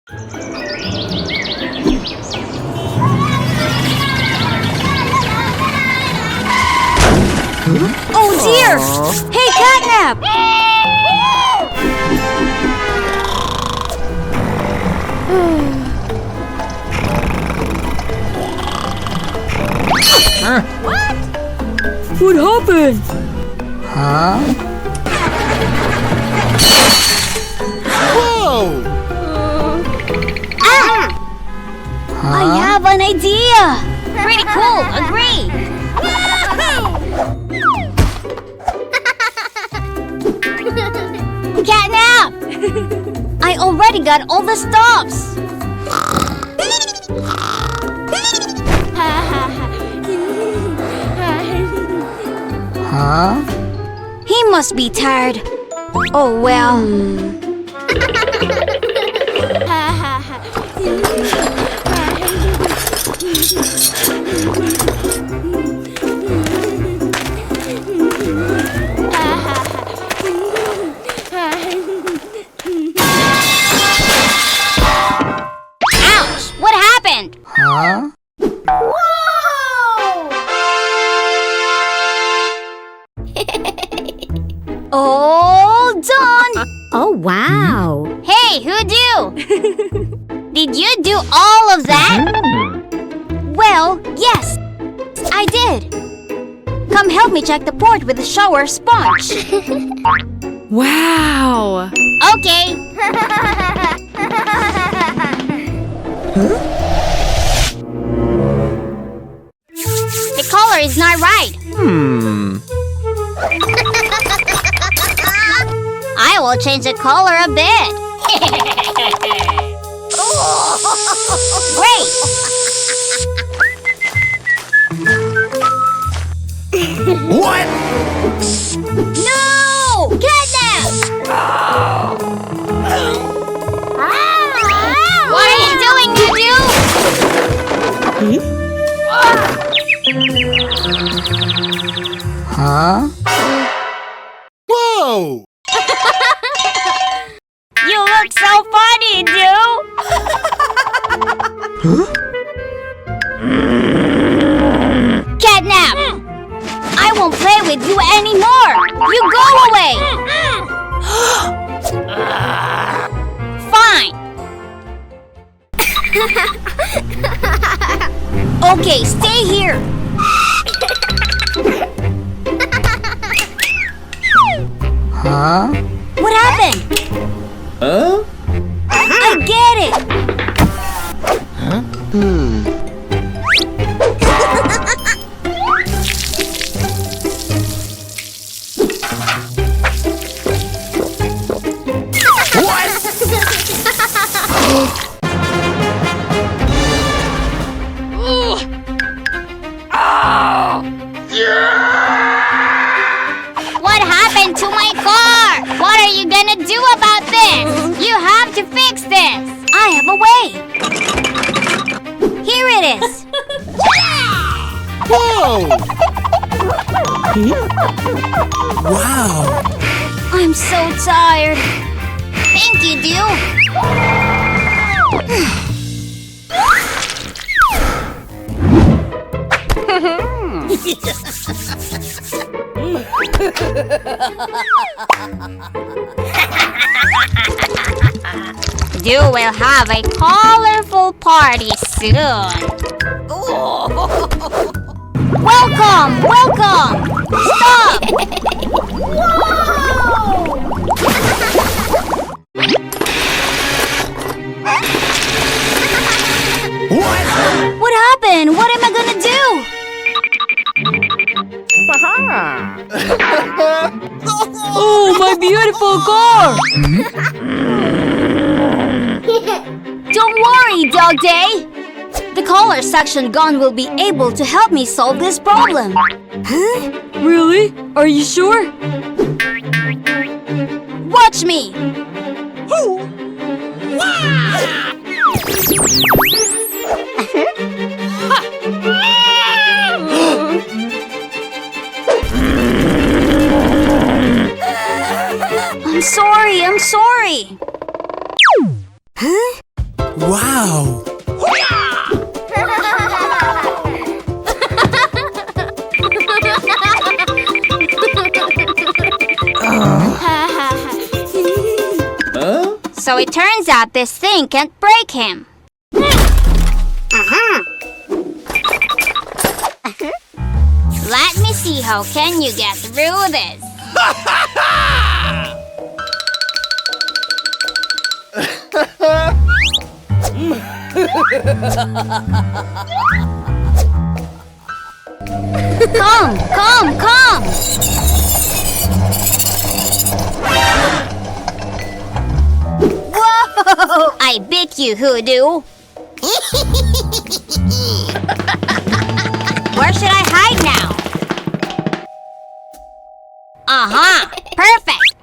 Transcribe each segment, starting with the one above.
Oh dear! Hey, Catnap! What happened? Huh? Whoa! I have an idea! Pretty cool, agree! Catnap! I already got all the stops! Huh? He must be tired. Oh well. Ouch! What happened? Huh? All done! Oh, wow. Hey, who do? Did you do all of that? Well, yes, I did. Come help me check the port with the shower sponge. Wow. Okay. The color is not right. I will change the color a bit. Great! What? No! Catnap! What are you doing, Huh? Whoa! You look so funny, Doo! Catnap! I won't play with you anymore! You go away! Fine! Okay, stay here! Huh? What happened? Huh? I get it! Huh? What happened to my car? What are you gonna do about this? You have to fix this. I have a way. Here it is. Whoa! Wow! I'm so tired. Thank you, Doo. Doo will have a colorful party soon. Welcome! Welcome! Stop! What happened? What am I gonna do? Oh, my beautiful car! Don't worry, Dog Day! The color section gun will be able to help me solve this problem. Huh? Really? Are you sure? Watch me! I'm sorry. Huh? Wow! So it turns out this thing can't break him. Let me see how can you get through this. Come! Whoa! I beat you, Hoodoo. Where should I hide now? Perfect.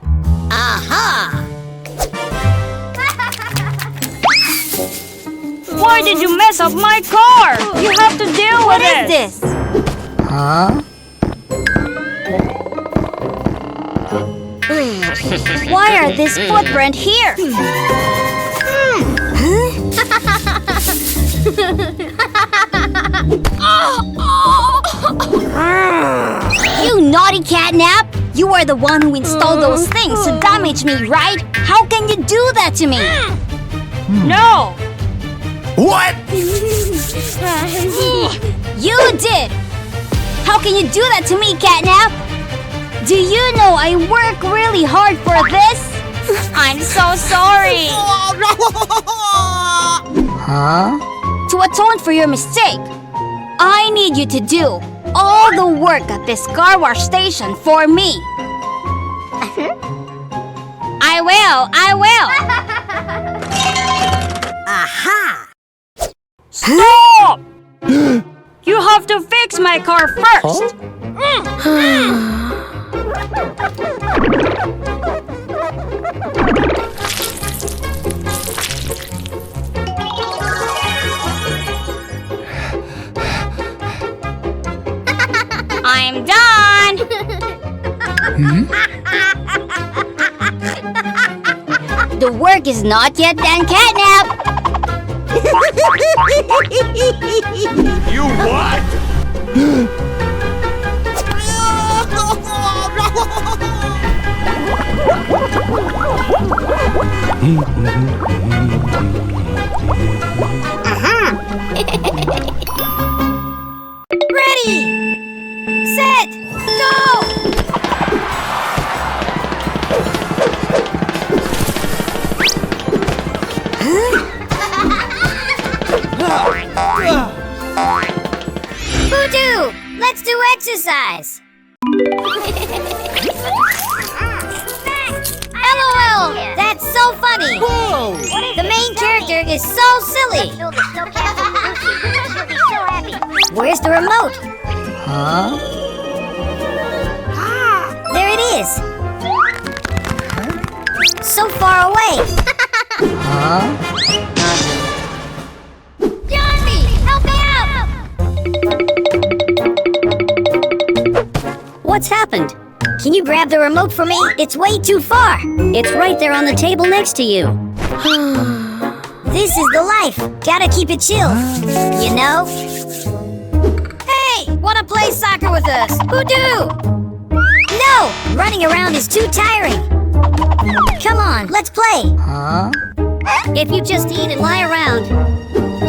Why did you mess up my car? You have to deal with it. What is this? Huh? Why are these footprints here? You naughty catnap! You are the one who installed those things to damage me, right? How can you do that to me? No! What? You did! How can you do that to me, catnap? Do you know I work really hard for this? I'm so sorry! Huh? To atone for your mistake, I need you to do all the work at this car wash station for me. I will! Stop! You have to fix my car first. I'm done! The work is not yet done, catnap! You what? Ready! Set! Go! Voodoo! Let's do exercise! LOL! That's so funny! Whoa! The main character is so silly! Where's the remote? Huh? There it is! So far away! Huh? Johnny! Help me out! What's happened? Can you grab the remote for me? It's way too far. It's right there on the table next to you. This is the life! Gotta keep it chill, you know? Hey! Wanna play soccer with us? Hoodoo! No! Running around is too tiring! Come on, let's play! Huh? If you just eat and lie around,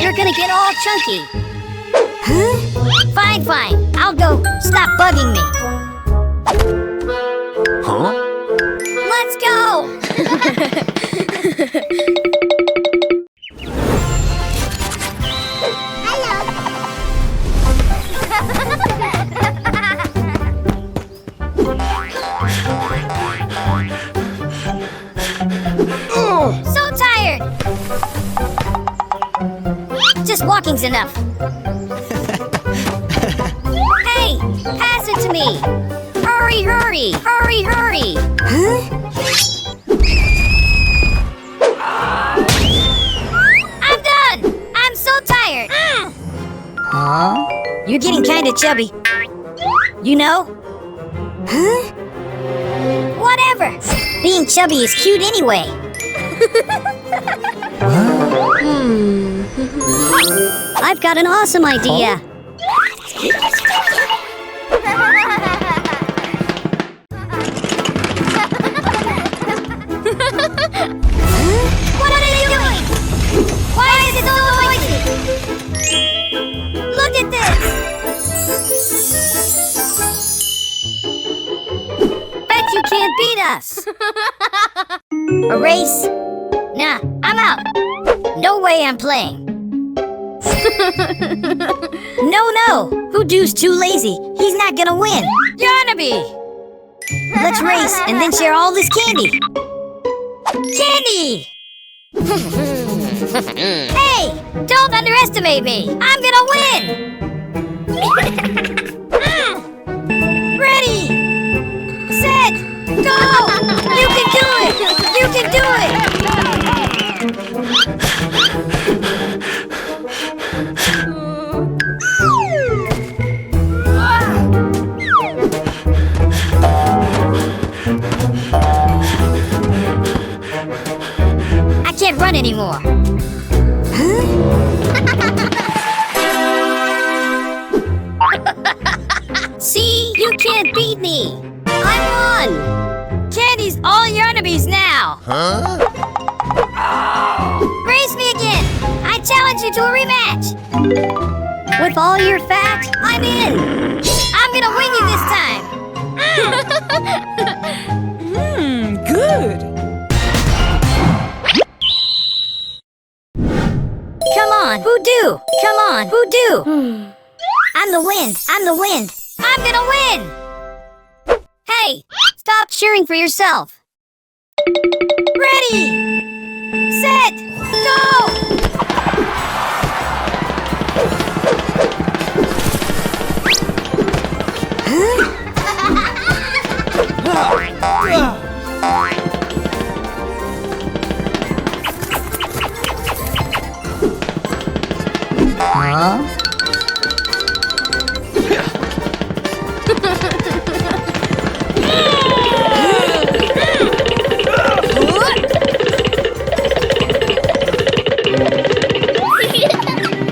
you're gonna get all chunky. Fine. I'll go. Stop bugging me. Huh? Let's go! So tired! Just walking's enough. Hey! Pass it to me! Hurry! I'm done! I'm so tired! Huh? You're getting kinda chubby. You know? Whatever! Being chubby is cute anyway. I've got an awesome idea. What are you doing? Why is it so noisy? Look at this! Bet you can't beat us. A race? Nah, I'm out. No way I'm playing. No. Hoodoo's too lazy. He's not gonna win. Yarnaby! Let's race and then share all this candy. Candy! Hey! Don't underestimate me! I'm gonna win! Ready! Set! Go! You can do it! You can do it! I can't run anymore. See? You can't beat me. I won. Candy's all Yarnaby's now. Race me again. I challenge you to a rematch. With all your fat, I'm in. I'm gonna win you this time. Good. Come on, Hoodoo! Come on, Hoodoo! I'm the wind! I'm the wind! I'm gonna win! Hey! Stop cheering for yourself! Ready! Set! Go! Huh?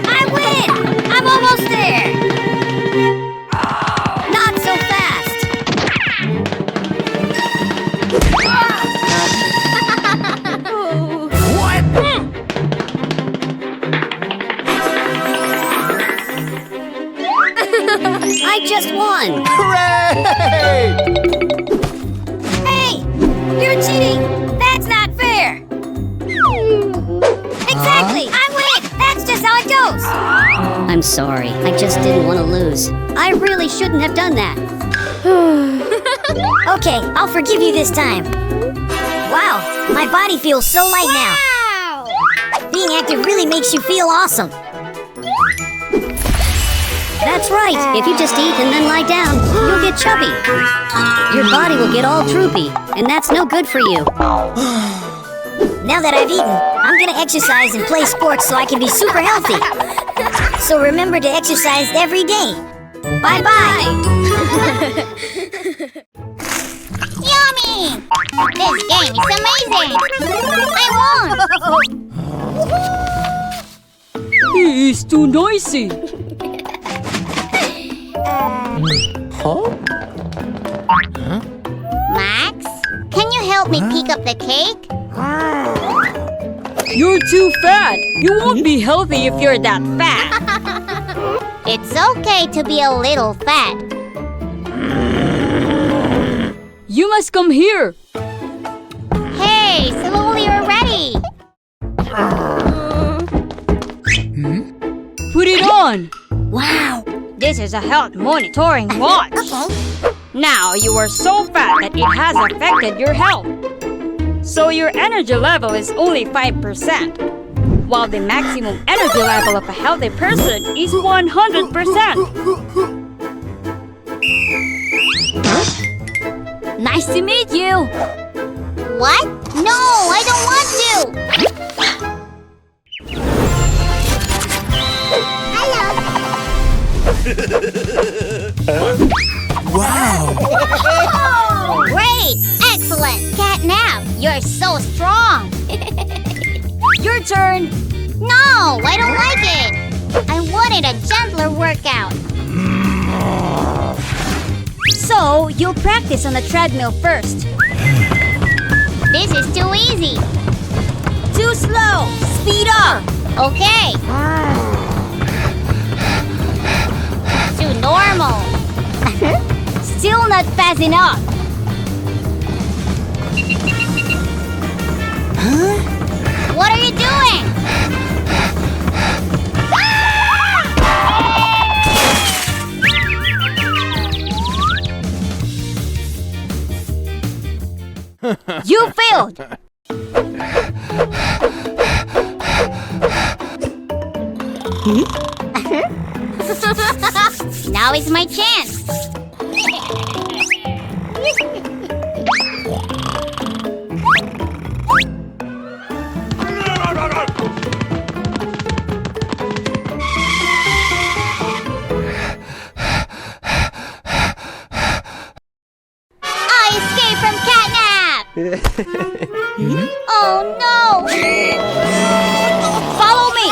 I win! I'm almost there! Not so fast! What? I just won! Hooray! Hey! You're cheating! That's not fair! Exactly! I win! That's just how it goes! I'm sorry. I just didn't want to lose. I really shouldn't have done that. Okay, I'll forgive you this time. Wow, my body feels so light now. Being active really makes you feel awesome. That's right. If you just eat and then lie down, you'll get chubby. Your body will get all droopy, and that's no good for you. Now that I've eaten, I'm gonna exercise and play sports so I can be super healthy. So remember to exercise every day. Bye-bye! Yummy! This game is amazing! I won! He is too noisy. Max, can you help me pick up the cake? You're too fat. You won't be healthy if you're that fat. It's okay to be a little fat. You must come here. Hey, slowly already! Put it on. Wow! This is a health monitoring watch. Okay. Now you are so fat that it has affected your health. So your energy level is only 5%, while the maximum energy level of a healthy person is 100%. Nice to meet you. What? No, I don't want to! Hello! Wow! Great! Excellent! Catnap, you're so strong! Your turn. No, I don't like it! I wanted a gentler workout. So, you'll practice on the treadmill first. This is too easy. Too slow! Speed up! Okay. To normal. Still not fast enough. What are you doing? You failed! Now is my chance. I escaped from catnap! Oh no! Follow me!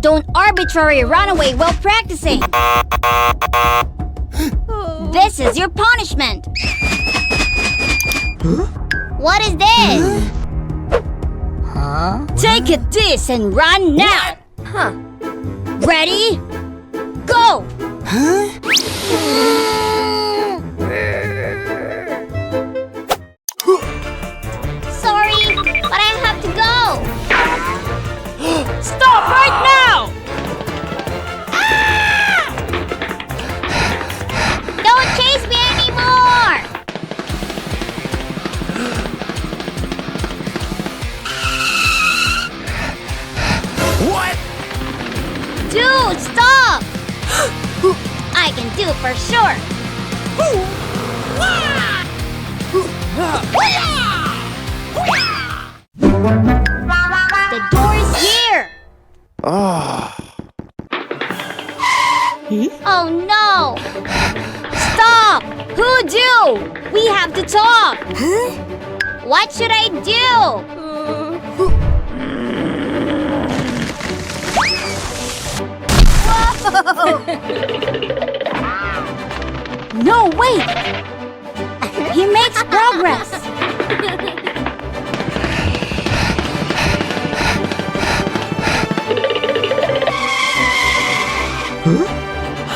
Don't arbitrarily run away while practicing. This is your punishment. What is this? Huh? Take it this and run now. Ready? Go! Sorry, but I have to go. Stop right now! Don't chase me anymore. What? Dude, stop! I can do it for sure. The door is here. Oh no! Stop! Who do? We have to talk. What should I do? No, wait! He makes progress.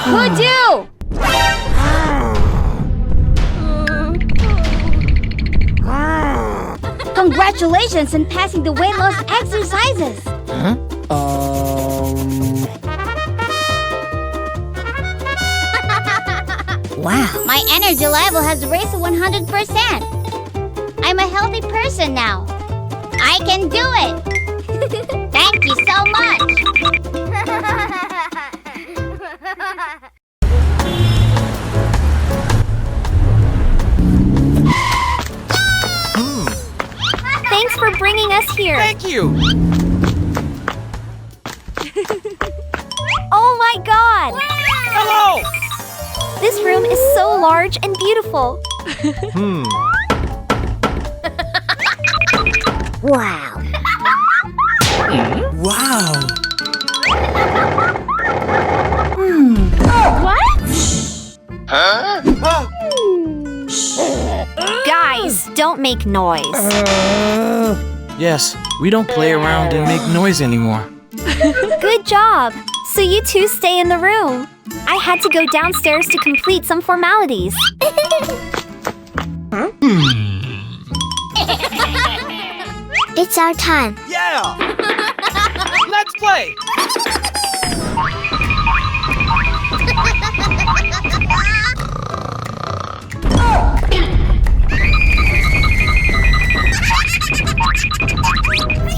Who do? Congratulations on passing the weight loss exercises. Wow. My energy level has raised to 100%. I'm a healthy person now. I can do it. Thank you so much. Thanks for bringing us here. Thank you. Oh my god! Hello. This room is so large and beautiful. Wow. Wow. What? Huh? Guys, don't make noise. Yes, we don't play around and make noise anymore. Good job. So you two stay in the room. I had to go downstairs to complete some formalities. It's our time. Yeah. Let's play.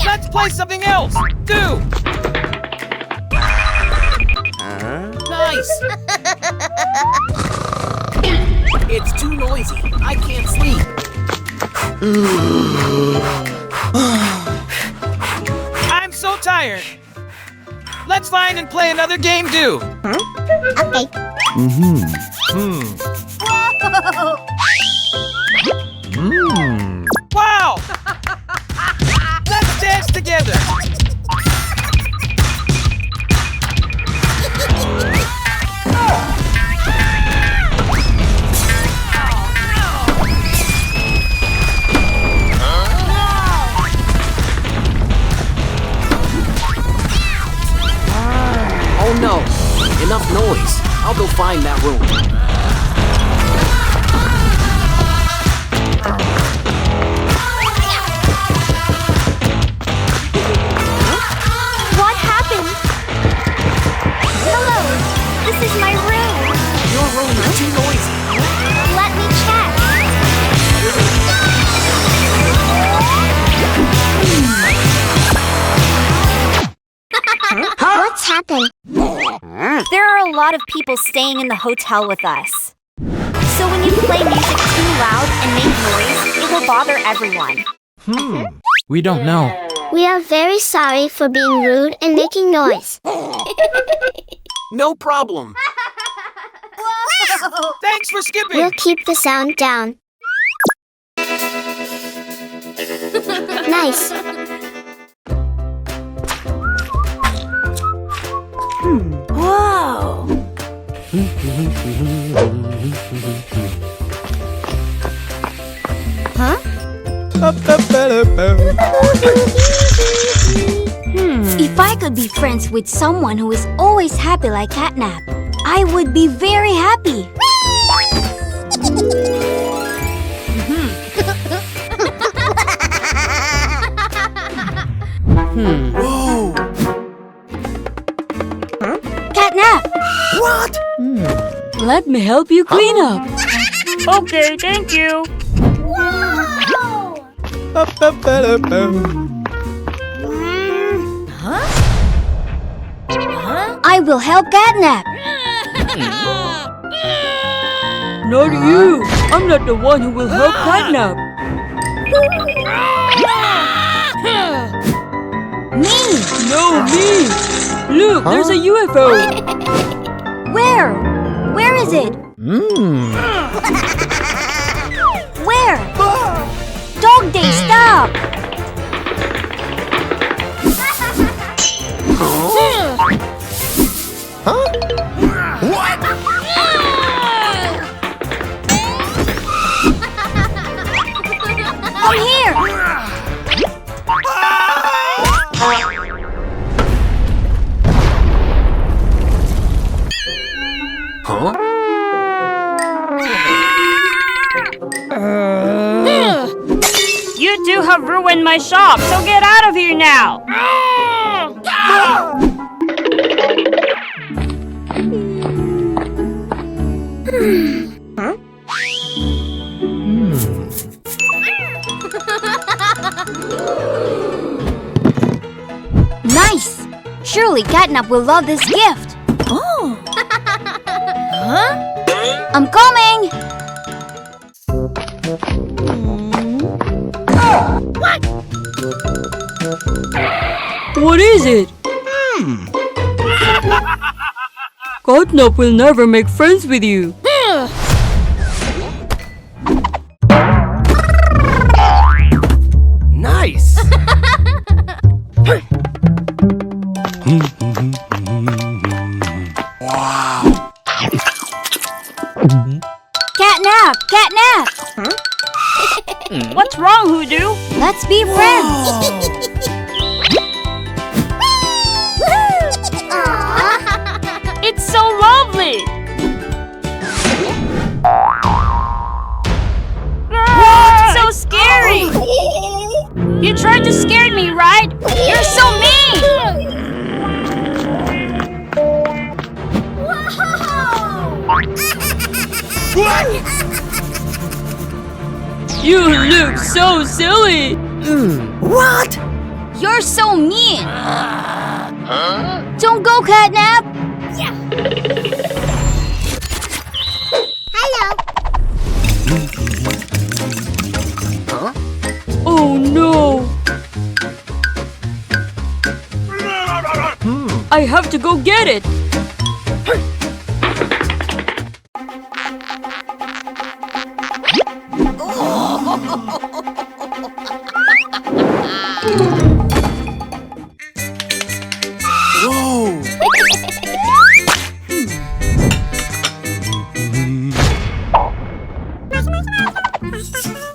Let's play something else. Do. Nice. It's too noisy. I can't sleep. I'm so tired. Let's find and play another game, Do. Okay. Wow! find that room. What happened? Hello, this is my room. Your room is too noisy. Let me check. What's happened? There are a lot of people staying in the hotel with us. So when you play music too loud and make noise, it will bother everyone. We don't know. We are very sorry for being rude and making noise. No problem. Thanks for skipping. We'll keep the sound down. Nice. Whoa. If I could be friends with someone who is always happy like Catnap, I would be very happy. Whoa! Catnap! What? Let me help you clean up. Okay, thank you. I will help Catnap. Not you. I'm not the one who will help Catnap. Me! No, me. Look, there's a UFO. Where? Where is it? Where? Dog Day, stop! Come here! Huh? You two have ruined my shop, so get out of here now. Nice! Surely Catnap will love this gift. Oh. I'm coming! What is it? Catnap will never make friends with you. Nice! Wow! Catnap! Catnap! What's wrong, Hoodoo? Let's be friends! It's so lovely. Ah, so scary. You tried to scare me, right? You're so mean. You look so silly. What? You're so mean! Don't go, Catnap! Hello! Oh no. I have to go get it. Whoa!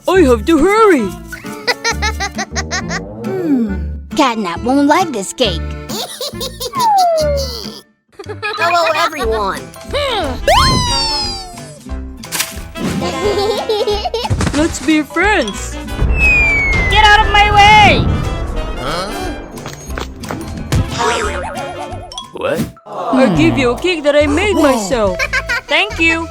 I have to hurry. Catnap won't like this cake. Hello, everyone. Let's be friends. Get out of my way! What? I'll give you a cake that I made myself. Thank you.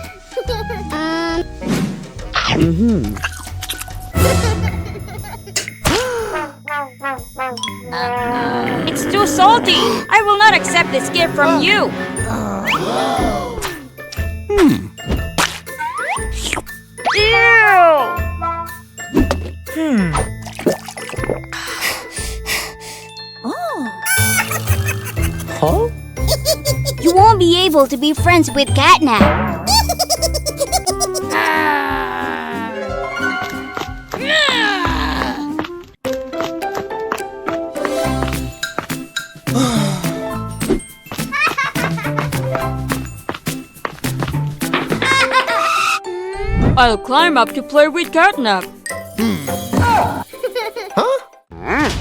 It's too salty. I will not accept this gift from you. Ew! Huh? You won't be able to be friends with Catnap. I'll climb up to play with Catnap.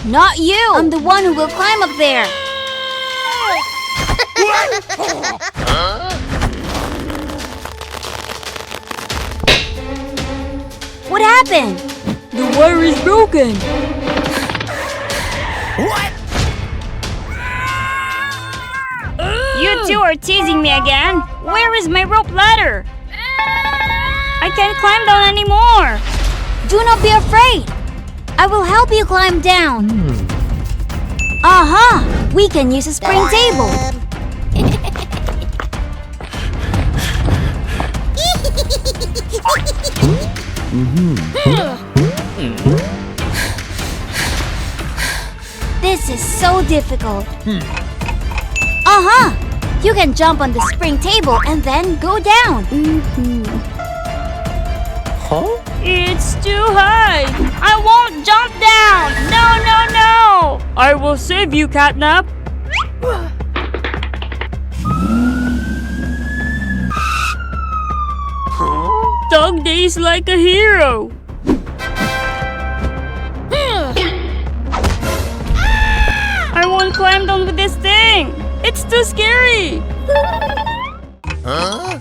Not you! I'm the one who will climb up there. What happened? The wire is broken. What? You two are teasing me again. Where is my rope ladder? I can't climb down anymore. Do not be afraid. I will help you climb down. Aha! We can use a spring table. This is so difficult. Aha! You can jump on the spring table and then go down. Huh? It's too high. I won't jump down. No, no, no. I will save you, Catnap. Dog Days like a hero. I won't climb down with this thing. It's too scary. Huh?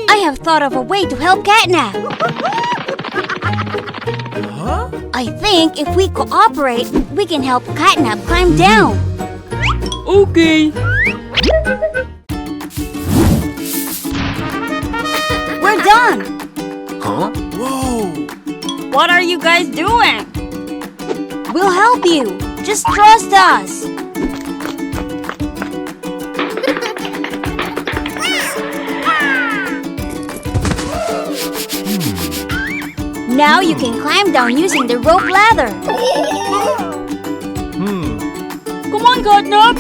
I have thought of a way to help Catnap. Huh? I think if we cooperate, we can help Catnap climb down. Okay. We're done. Huh? Whoa! What are you guys doing? We'll help you. Just trust us. Now you can climb down using the rope ladder. Come on, Catnap.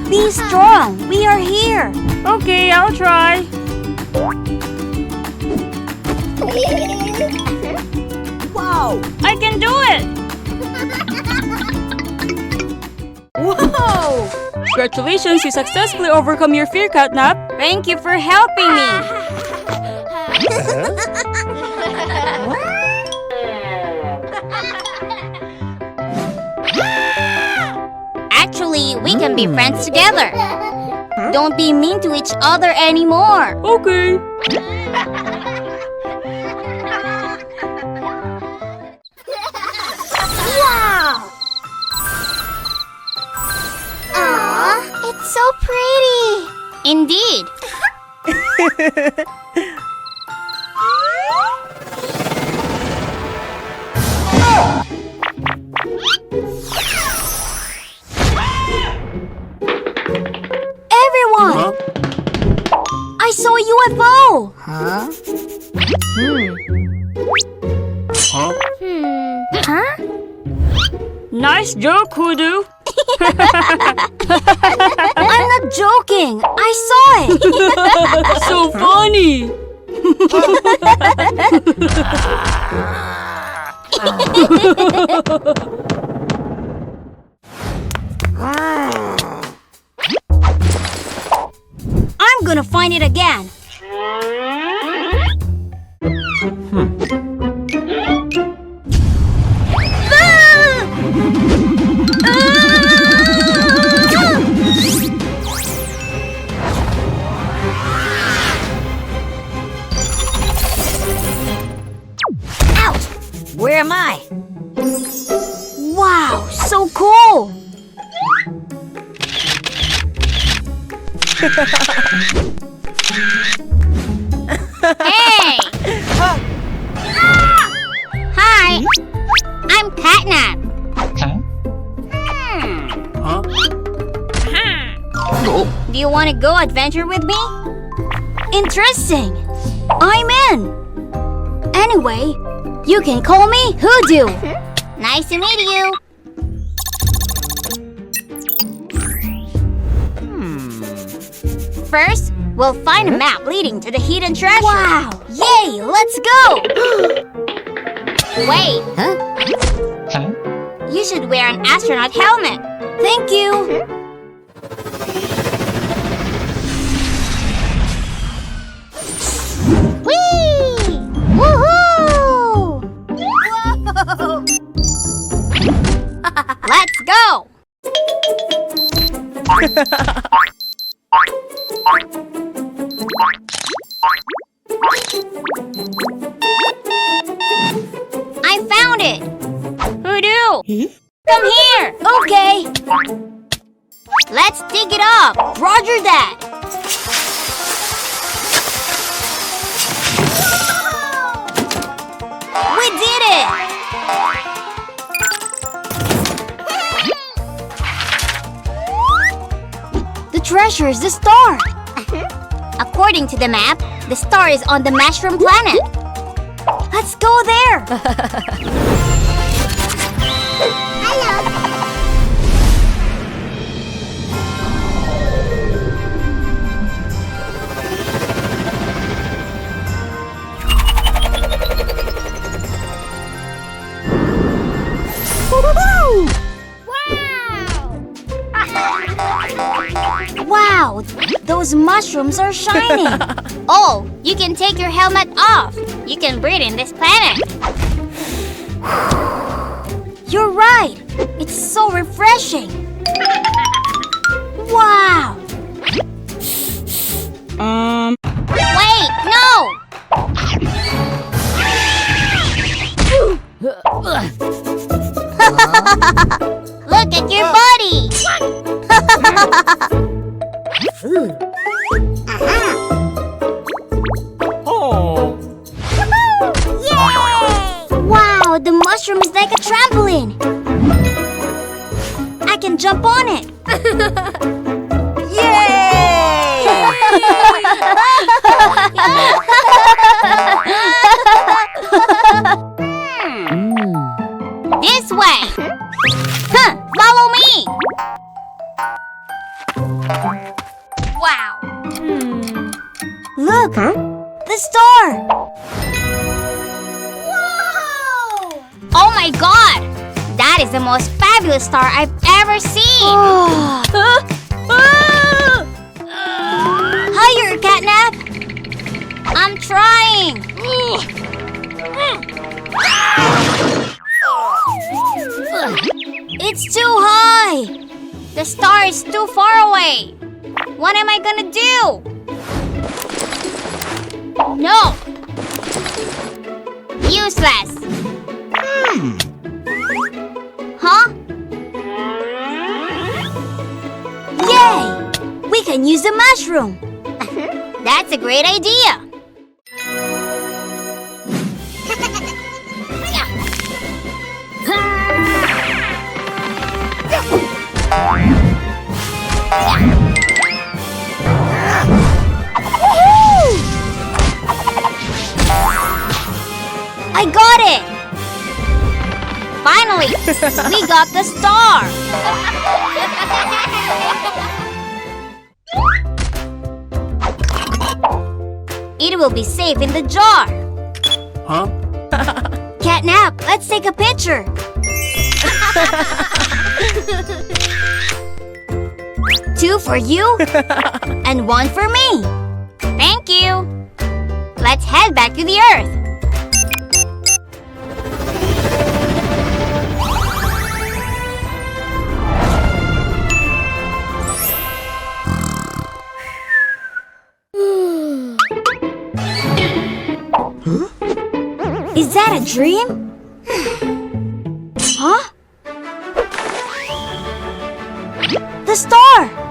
Be strong. We are here. Okay, I'll try. Wow! I can do it. Whoa! Congratulations, you successfully overcome your fear, Catnap. Thank you for helping me. Actually, we can be friends together. Don't be mean to each other anymore. Okay. Wow! Aw, it's so pretty. Indeed. Everyone! I saw a UFO! Huh? Huh? Huh? Nice joke, Hoodoo. I'm not joking! I saw it! So funny. I'm gonna find it again. am I? Wow, so cool! Hey! Hi! I'm Catnap. Do you want to go adventure with me? Interesting! I'm in! Anyway, you can call me Hoodoo. Nice to meet you. First, we'll find a map leading to the hidden treasure. Wow! Yay! Let's go! Wait! Huh? You should wear an astronaut helmet. Thank you. Whee! Woohoo! Whoa! Let's go! I found it! Hoodoo! Come here! Okay! Let's dig it up! Roger that! We did it! The treasure is the star! According to the map, the star is on the mushroom planet. Let's go there! Wow! Those mushrooms are shining! Oh, you can take your helmet off! You can breathe in this planet! You're right! It's so refreshing! Wow! Wait, no! Look at your body! Oh. Yay! Wow, the mushroom is like a trampoline! I can jump on it! This way! Huh, follow me! Wow! Look! The star! Whoa! Oh my god! That is the most fabulous star I've ever seen! Higher, Catnap! I'm trying! It's too high! The star is too far away! What am I gonna do? No! Useless! Huh? Yay! We can use the mushroom! That's a great idea! I got it! Finally, we got the star! It will be safe in the jar. Huh? Catnap, let's take a picture. 2 for you and 1 for me. Thank you. Let's head back to the Earth. Is that a dream? Huh? The star!